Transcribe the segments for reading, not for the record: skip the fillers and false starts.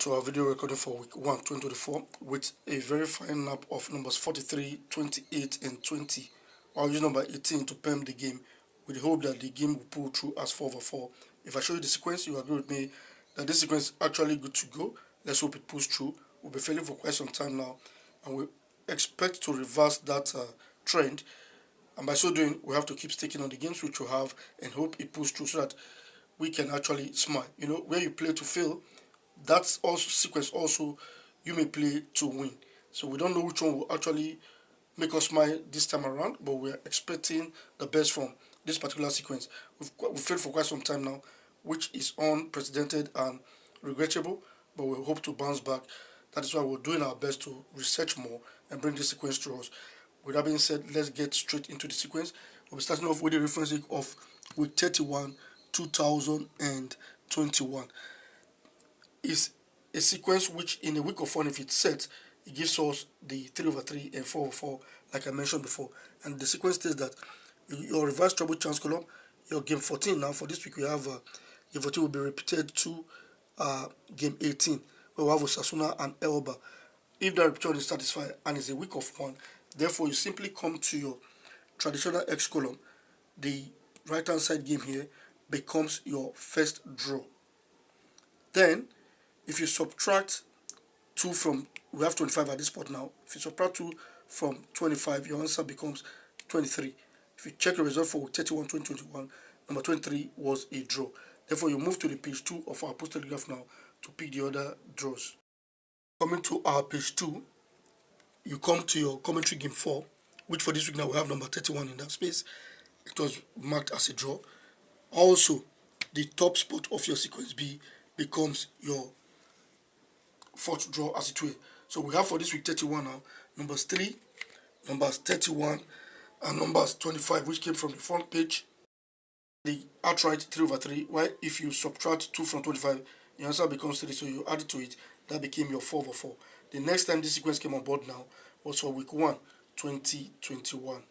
to our video recording for week 1 2024 with a very fine nap of numbers 43, 28 and 20. I'll use number 18 to perm the game with the hope that the game will pull through as 4/4. If I show you the sequence, you agree with me that this sequence is actually good to go. Let's hope it pulls through. We'll be failing for quite some time now and we expect to reverse that trend, and by so doing we have to keep sticking on the games which we have and hope it pulls through so that we can actually smile. You know, where you play to fail, that's also sequence also you may play to win. So we don't know which one will actually make us smile this time around, but we're expecting the best from this particular sequence. We've failed for quite some time now, which is unprecedented and regrettable, but we hope to bounce back. That is why we're doing our best to research more and bring this sequence to us. With that being said, let's get straight into the sequence. We'll be starting off with the reference week of week 31, 2021. Is a sequence which in a week of 1, if it's set, it gives us the 3/3 and 4/4 like I mentioned before. And the sequence says that your reverse trouble chance column, your game 14 now for this week we have game 14 will be repeated to game 18 where we have Osasuna and Elba. If that repetition is satisfied and it's a week of 1, therefore you simply come to your traditional X column. The right hand side game here becomes your first draw. Then if you subtract 2 from, we have 25 at this spot now. If you subtract 2 from 25, your answer becomes 23. If you check the result for 31, 2021, number 23 was a draw. Therefore, you move to the page 2 of our Pools Telegraph now to pick the other draws. Coming to our page 2, you come to your commentary game 4, which for this week now we have number 31 in that space. It was marked as a draw. Also, the top spot of your sequence B becomes your 4th draw as it were. So we have for this week 31 now, numbers 3, numbers 31 and numbers 25, which came from the front page. The outright 3/3, while if you subtract 2 from 25, the answer becomes 3, so you add it to it, that became your 4/4. The next time this sequence came on board now was for week 1 2021.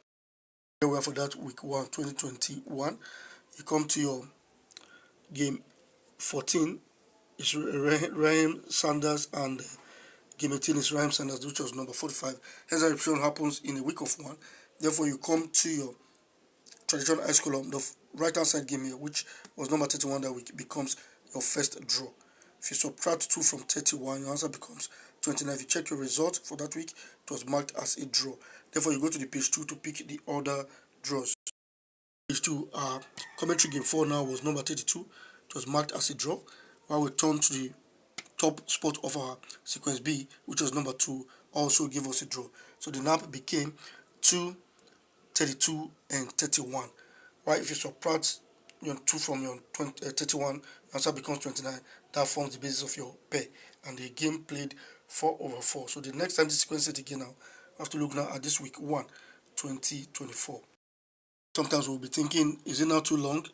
Here we are for that week 1 2021. You come to your game 14. It's Raheem Sanders, and game 18 is Raheem Sanders, which was number 45. Hence, the repetition happens in a week of 1. Therefore, you come to your traditional X column, the right hand side game here, which was number 31 that week, becomes your first draw. If you subtract 2 from 31, your answer becomes 29. If you check your result for that week, it was marked as a draw. Therefore, you go to the page 2 to pick the other draws. Page 2, commentary game 4 now was number 32. It was marked as a draw. While we turn to the top spot of our sequence B, which was number 2, also gave us a draw. So the nap became 2, 32 and 31. While if you subtract 2 from your 31, your answer becomes 29. That forms the basis of your pair, and the game played 4/4. So the next time this sequence set again now, we have to look now at this week 1 2024. Sometimes we'll be thinking, is it now too long?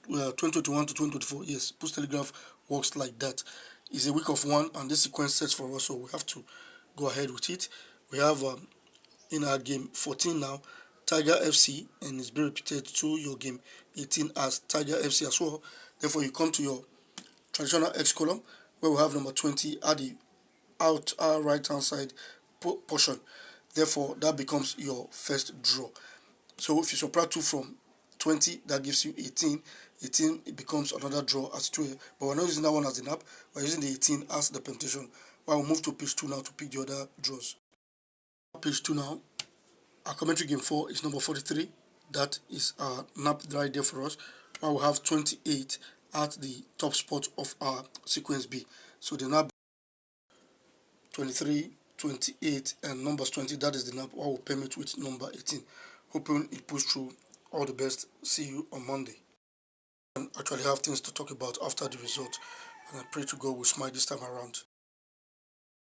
2021 to 2024, yes, Pools Telegraph works like that. It's a week of 1 and this sequence sets for us, so we have to go ahead with it. We have in our game 14 now, Tiger FC, and it's been repeated to your game 18 as Tiger FC as well. Therefore, you come to your traditional X column where we have number 20 at the our right hand side portion. Therefore, that becomes your first draw. So if you subtract 2 from 20, that gives you 18. 18, it becomes another draw as 2, but we're not using that one as the nap, we're using the 18 as the permutation. While we'll move to page 2 now to pick the other draws. Page 2 now, our commentary game 4 is number 43. That is our nap right there for us. While we have 28 at the top spot of our sequence B. So the nap 23, 28 and numbers 20, that is the nap. While we'll permit with number 18. Hoping it pushes through. All the best. See you on Monday. And actually have things to talk about after the result, and I pray to God we'll smile this time around.